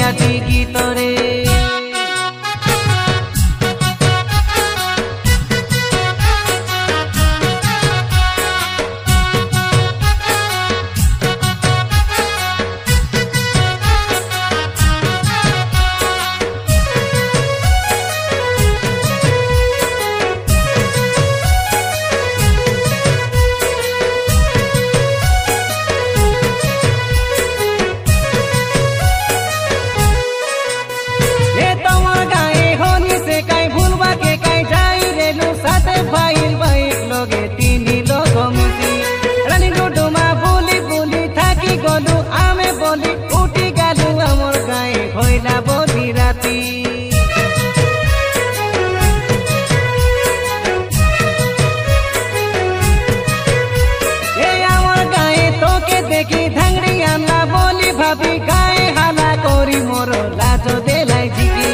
আছি কি তরে দেখি ধাংড়ি আনলা বলি ভাবি গায়ে হালা করি মোর লাজ দেলাই জিকি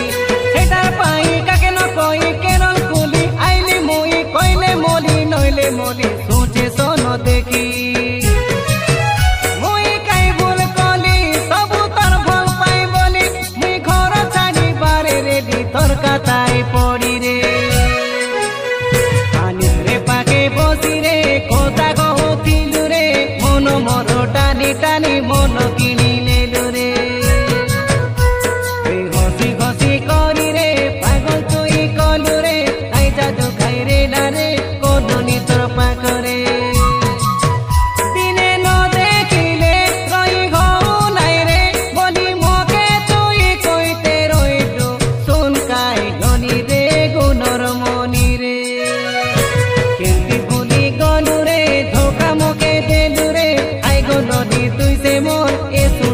সেটার পাই কাকে ন কই কেরল কুলি আইলি মুই কইলে মলি নইলে মলি সোচে সোন দেখি মুই কাই ভুল কলি সবু তোর ভাল পাই বলি মুই ঘর ছাড়ি বারে রেডি তোর কাতায় পড়ি রে আনিস রে পাকে বসি রে কথা কহতিলু রে মন মর টানি টানি মন কিনি নেলু রে ঘষি ঘষি করি রে পাগল তুই কলু রে তাই জাদু খাই রে না রে কোদনি তোর পাখরে দিনে ন দেখিলে রই ঘউ নাই রে বলি মকে তুই কইতে রইলু শুন কাই গনি রে গুণর মনি রে কেমতি ভুলি গলু রে ধোকা মকে দেলু রে আই গো নদী তুই সে মোর এসু